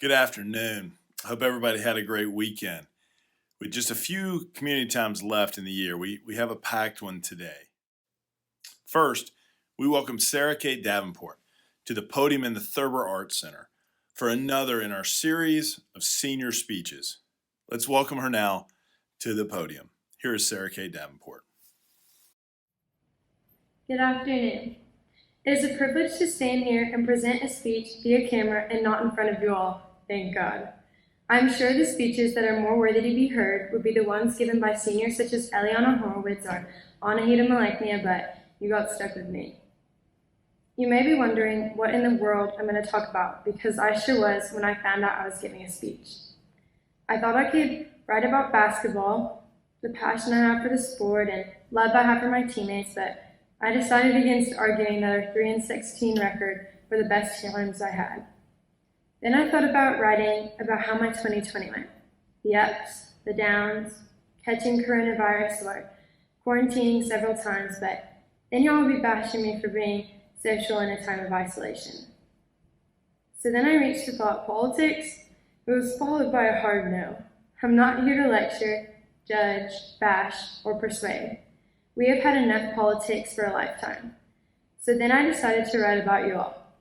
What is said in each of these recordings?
Good afternoon. I hope everybody had a great weekend. With just a few community times left in the year, we have a packed one today. First, we welcome Sarah Kate Davenport to the podium in the Thurber Arts Center for another in our series of senior speeches. Let's welcome her now to the podium. Here is Sarah Kate Davenport. Good afternoon. It is a privilege to stand here and present a speech via camera and not in front of you all, thank God. I'm sure the speeches that are more worthy to be heard would be the ones given by seniors such as Eliana Horowitz or Anahita Maleknia, but you got stuck with me. You may be wondering what in the world I'm going to talk about, because I sure was when I found out I was giving a speech. I thought I could write about basketball, the passion I have for the sport, and love I have for my teammates, but I decided against arguing that our 3-16 record were the best times I had. Then I thought about writing about how my 2020 went. The ups, the downs, catching coronavirus, or quarantining several times, but then y'all would be bashing me for being social in a time of isolation. So then I reached the thought politics. It was followed by a hard no. I'm not here to lecture, judge, bash, or persuade. We have had enough politics for a lifetime. So then I decided to write about you all.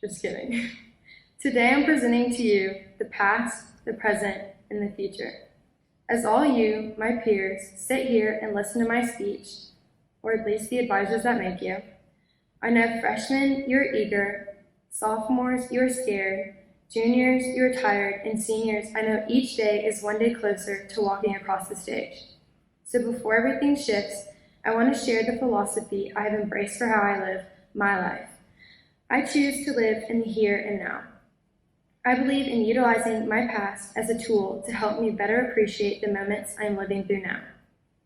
Just kidding. Today I'm presenting to you the past, the present, and the future. As all you, my peers, sit here and listen to my speech, or at least the advisors that make you, I know freshmen, you're eager, sophomores, you're scared, juniors, you're tired, and seniors, I know each day is one day closer to walking across the stage. So before everything shifts, I want to share the philosophy I have embraced for how I live my life. I choose to live in the here and now. I believe in utilizing my past as a tool to help me better appreciate the moments I am living through now.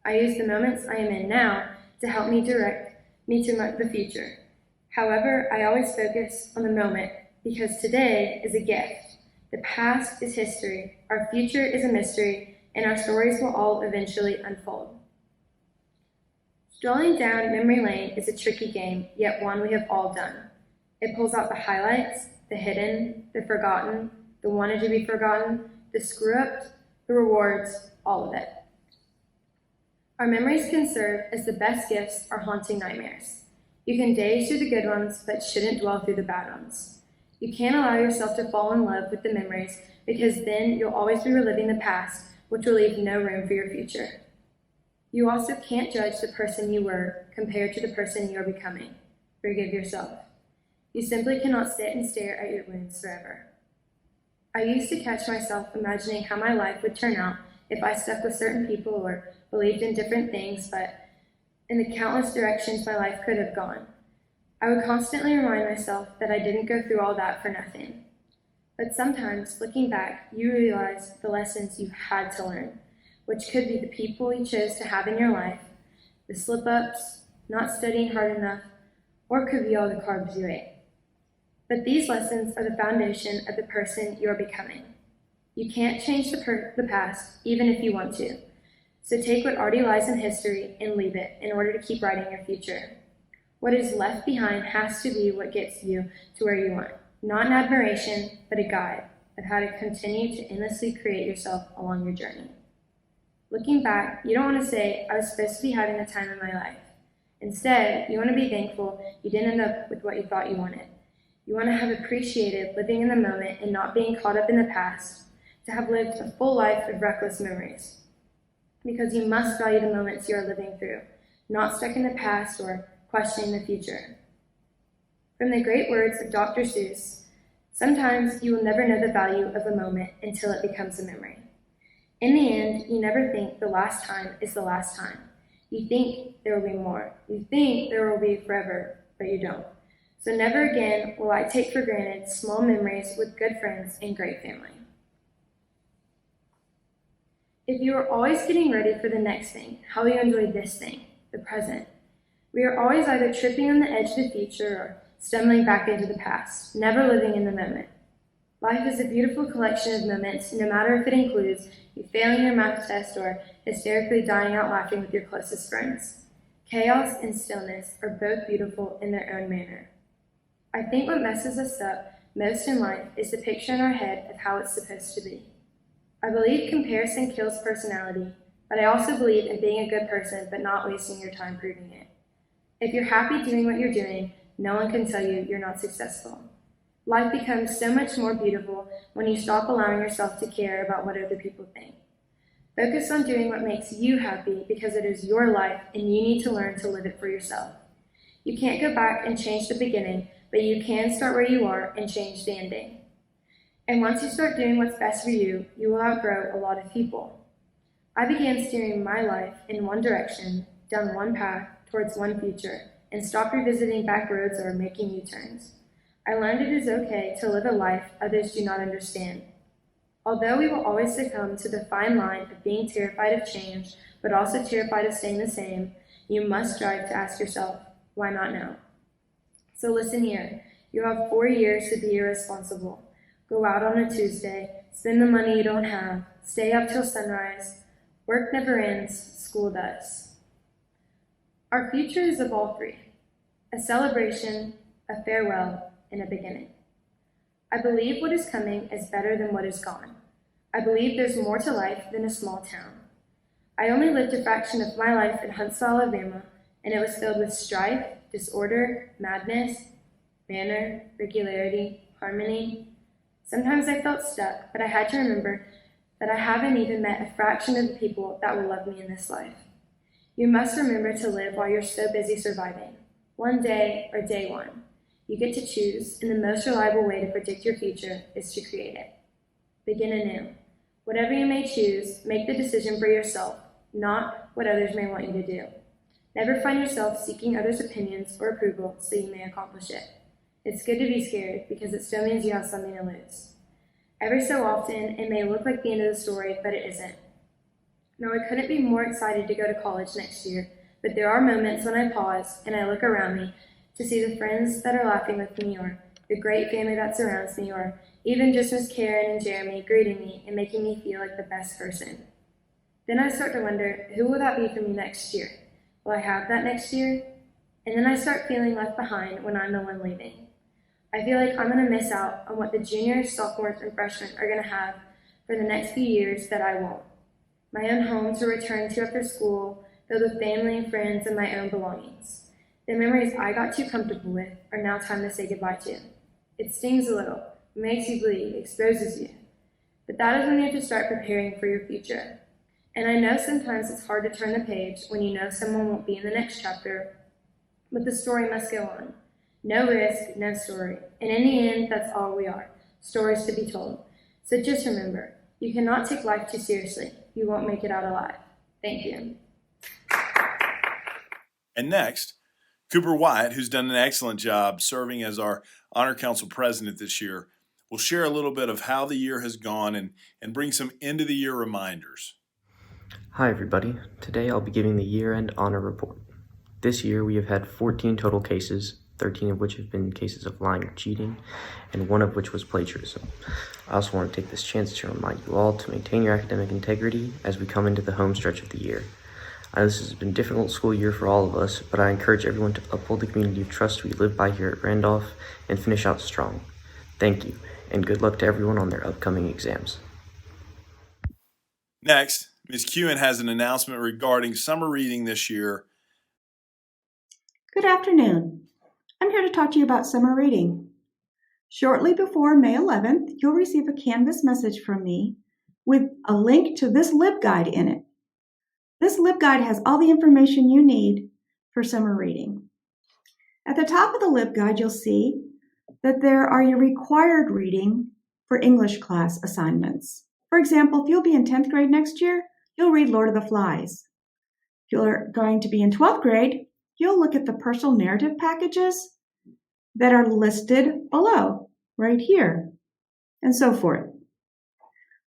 I use the moments I am in now to help me direct me to the future. However, I always focus on the moment because today is a gift. The past is history, our future is a mystery, and our stories will all eventually unfold. Strolling down memory lane is a tricky game, yet one we have all done. It pulls out the highlights, the hidden, the forgotten, the wanted to be forgotten, the screw-ups, the rewards, all of it. Our memories can serve as the best gifts or haunting nightmares. You can daze through the good ones, but shouldn't dwell through the bad ones. You can't allow yourself to fall in love with the memories, because then you'll always be reliving the past, which will leave no room for your future. You also can't judge the person you were compared to the person you are becoming. Forgive yourself. You simply cannot sit and stare at your wounds forever. I used to catch myself imagining how my life would turn out if I stuck with certain people or believed in different things, but in the countless directions my life could have gone. I would constantly remind myself that I didn't go through all that for nothing. But sometimes, looking back, you realize the lessons you had to learn, which could be the people you chose to have in your life, the slip-ups, not studying hard enough, or could be all the carbs you ate. But these lessons are the foundation of the person you are becoming. You can't change the past, even if you want to. So take what already lies in history and leave it in order to keep writing your future. What is left behind has to be what gets you to where you want. Not an admiration, but a guide of how to continue to endlessly create yourself along your journey. Looking back, you don't want to say, I was supposed to be having the time of my life. Instead, you want to be thankful you didn't end up with what you thought you wanted. You want to have appreciated living in the moment and not being caught up in the past, to have lived a full life of reckless memories. Because you must value the moments you are living through, not stuck in the past or questioning the future. From the great words of Dr. Seuss, sometimes you will never know the value of a moment until it becomes a memory. In the end, you never think the last time is the last time. You think there will be more. You think there will be forever, but you don't. So never again will I take for granted small memories with good friends and great family. If you are always getting ready for the next thing, how will you enjoy this thing, the present? We are always either tripping on the edge of the future or stumbling back into the past, never living in the moment. Life is a beautiful collection of moments, no matter if it includes you failing your math test or hysterically dying out laughing with your closest friends. Chaos and stillness are both beautiful in their own manner. I think what messes us up most in life is the picture in our head of how it's supposed to be. I believe comparison kills personality, but I also believe in being a good person but not wasting your time proving it. If you're happy doing what you're doing, no one can tell you you're not successful. Life becomes so much more beautiful when you stop allowing yourself to care about what other people think. Focus on doing what makes you happy because it is your life and you need to learn to live it for yourself. You can't go back and change the beginning, but you can start where you are and change the ending. And once you start doing what's best for you, you will outgrow a lot of people. I began steering my life in one direction, down one path, towards one future, and stopped revisiting back roads or making U-turns. I learned it is okay to live a life others do not understand. Although we will always succumb to the fine line of being terrified of change, but also terrified of staying the same, you must strive to ask yourself, why not now? So listen here, you have 4 years to be irresponsible. Go out on a Tuesday, spend the money you don't have, stay up till sunrise. Work never ends, school does. Our future is of all three, a celebration, a farewell, and a beginning. I believe what is coming is better than what is gone. I believe there's more to life than a small town. I only lived a fraction of my life in Huntsville, Alabama, and it was filled with strife, disorder, madness, manner, regularity, harmony. Sometimes I felt stuck, but I had to remember that I haven't even met a fraction of the people that will love me in this life. You must remember to live while you're so busy surviving. One day or day one. You get to choose, and the most reliable way to predict your future is to create it. Begin anew. Whatever you may choose, make the decision for yourself, not what others may want you to do. Never find yourself seeking others' opinions or approval so you may accomplish it. It's good to be scared because it still means you have something to lose. Every so often, it may look like the end of the story, but it isn't. Now, I couldn't be more excited to go to college next year, but there are moments when I pause and I look around me to see the friends that are laughing with me, or the great family that surrounds me, or even just Miss Karen and Jeremy greeting me and making me feel like the best person. Then I start to wonder, who will that be for me next year? Will I have that next year? And then I start feeling left behind when I'm the one leaving. I feel like I'm going to miss out on what the juniors, sophomores, and freshmen are going to have for the next few years that I won't. My own home to return to after school, filled with family and friends and my own belongings. The memories I got too comfortable with are now time to say goodbye to. It stings a little, makes you bleed, exposes you. But that is when you have to start preparing for your future. And I know sometimes it's hard to turn the page when you know someone won't be in the next chapter, but the story must go on. No risk, no story. And in the end, that's all we are, stories to be told. So just remember, you cannot take life too seriously. You won't make it out alive. Thank you. And next, Cooper Wyatt, who's done an excellent job serving as our Honor Council president this year, will share a little bit of how the year has gone and bring some end-of-the-year reminders. Hi everybody, today I'll be giving the year-end honor report. This year we have had 14 total cases, 13 of which have been cases of lying or cheating, and 1 of which was plagiarism. I also want to take this chance to remind you all to maintain your academic integrity as we come into the home stretch of the year. I know this has been a difficult school year for all of us, but I encourage everyone to uphold the community of trust we live by here at Randolph and finish out strong. Thank you, and good luck to everyone on their upcoming exams. Next, Ms. Kewen has an announcement regarding summer reading this year. Good afternoon. I'm here to talk to you about summer reading. Shortly before May 11th, you'll receive a Canvas message from me with a link to this LibGuide in it. This LibGuide has all the information you need for summer reading. At the top of the LibGuide, you'll see that there are your required reading for English class assignments. For example, if you'll be in 10th grade next year, you'll read Lord of the Flies. If you're going to be in 12th grade, you'll look at the personal narrative packages that are listed below, right here, and so forth.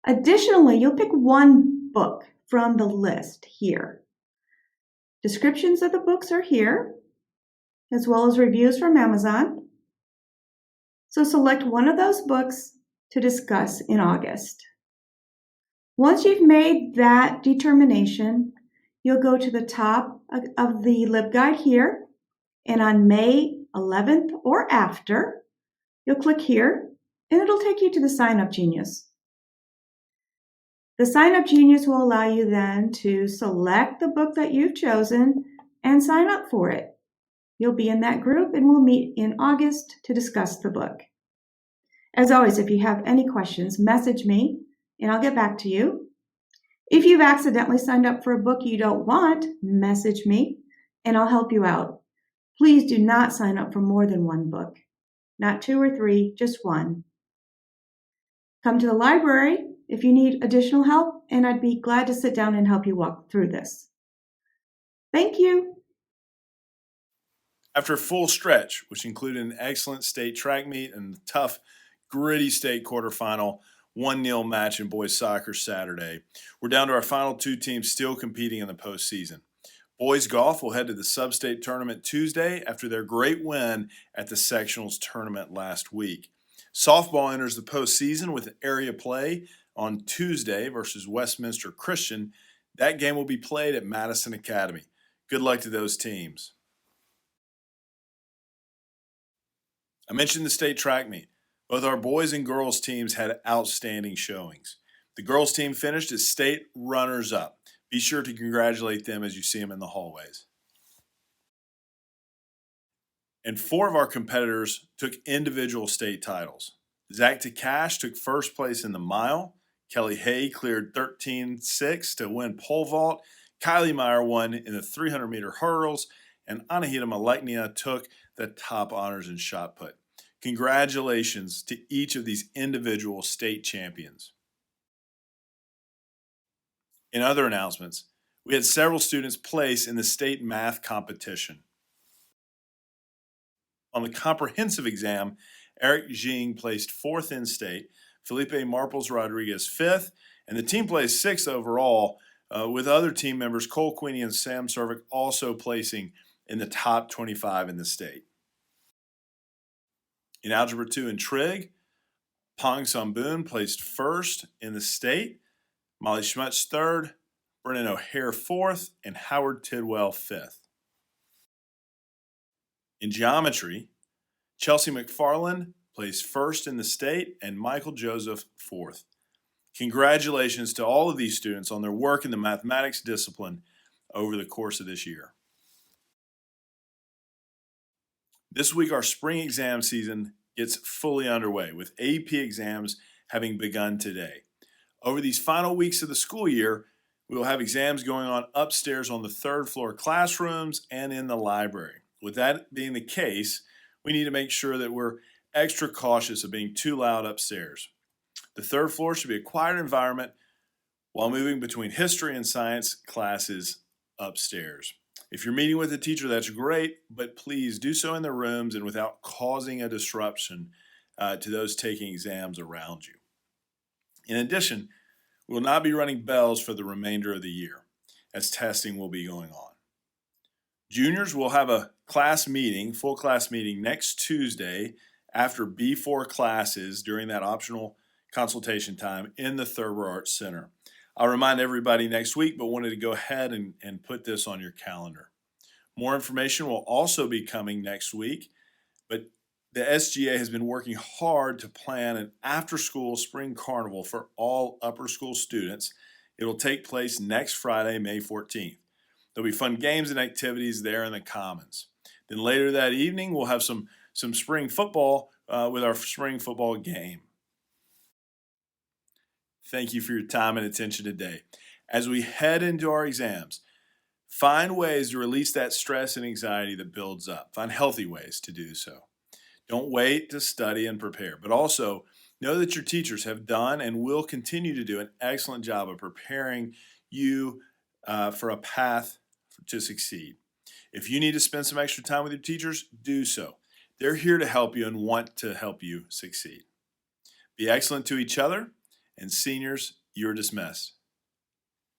Additionally, you'll pick one book from the list here. Descriptions of the books are here, as well as reviews from Amazon. So select one of those books to discuss in August. Once you've made that determination, you'll go to the top of the LibGuide here, and on May 11th or after, you'll click here and it'll take you to the Sign Up Genius. The Sign Up Genius will allow you then to select the book that you've chosen and sign up for it. You'll be in that group and we'll meet in August to discuss the book. As always, if you have any questions, message me and I'll get back to you. If you've accidentally signed up for a book you don't want, message me and I'll help you out. Please do not sign up for more than one book. Not 2 or 3, just 1. Come to the library if you need additional help, and I'd be glad to sit down and help you walk through this. Thank you. After a full stretch, which included an excellent state track meet and a tough, gritty state quarterfinal 1-0 match in boys soccer Saturday, we're down to our final 2 teams still competing in the postseason. Boys golf will head to the sub-state tournament Tuesday after their great win at the sectionals tournament last week. Softball enters the postseason with area play on Tuesday versus Westminster Christian. That game will be played at Madison Academy. Good luck to those teams. I mentioned the state track meet. Both our boys and girls teams had outstanding showings. The girls team finished as state runners-up. Be sure to congratulate them as you see them in the hallways. And 4 of our competitors took individual state titles. Zach Takash took first place in the mile. Kelly Hay cleared 13.6 to win pole vault. Kylie Meyer won in the 300-meter hurdles. And Anahita Maleknia took the top honors in shot put. Congratulations to each of these individual state champions. In other announcements, we had several students place in the state math competition. On the comprehensive exam, Eric Jing placed 4th in state, Felipe Marples Rodriguez 5th, and the team placed 6th overall, with other team members Cole Queenie and Sam Servick also placing in the top 25 in the state. In Algebra 2 and Trig, Pong Samboon placed 1st in the state, Molly Schmutz 3rd, Brennan O'Hare 4th, and Howard Tidwell 5th. In geometry, Chelsea McFarland placed 1st in the state and Michael Joseph 4th. Congratulations to all of these students on their work in the mathematics discipline over the course of this year. This week, our spring exam season gets fully underway, with AP exams having begun today. Over these final weeks of the school year, we will have exams going on upstairs on the 3rd floor classrooms and in the library. With that being the case, we need to make sure that we're extra cautious of being too loud upstairs. The 3rd floor should be a quiet environment while moving between history and science classes upstairs. If you're meeting with a teacher, that's great, but please do so in the rooms and without causing a disruption to those taking exams around you. In addition, we will not be running bells for the remainder of the year, as testing will be going on. Juniors will have a class meeting, full class meeting, next Tuesday after B4 classes during that optional consultation time in the Thurber Arts Center. I'll remind everybody next week, but wanted to go ahead and put this on your calendar. More information will also be coming next week, but the SGA has been working hard to plan an after-school spring carnival for all upper school students. It will take place next Friday, May 14th. There'll be fun games and activities there in the Commons. Then later that evening, we'll have some spring football with our spring football game. Thank you for your time and attention today. As we head into our exams, find ways to release that stress and anxiety that builds up. Find healthy ways to do so. Don't wait to study and prepare, but also know that your teachers have done and will continue to do an excellent job of preparing you for a path to succeed. If you need to spend some extra time with your teachers, do so. They're here to help you and want to help you succeed. Be excellent to each other, and seniors, you're dismissed.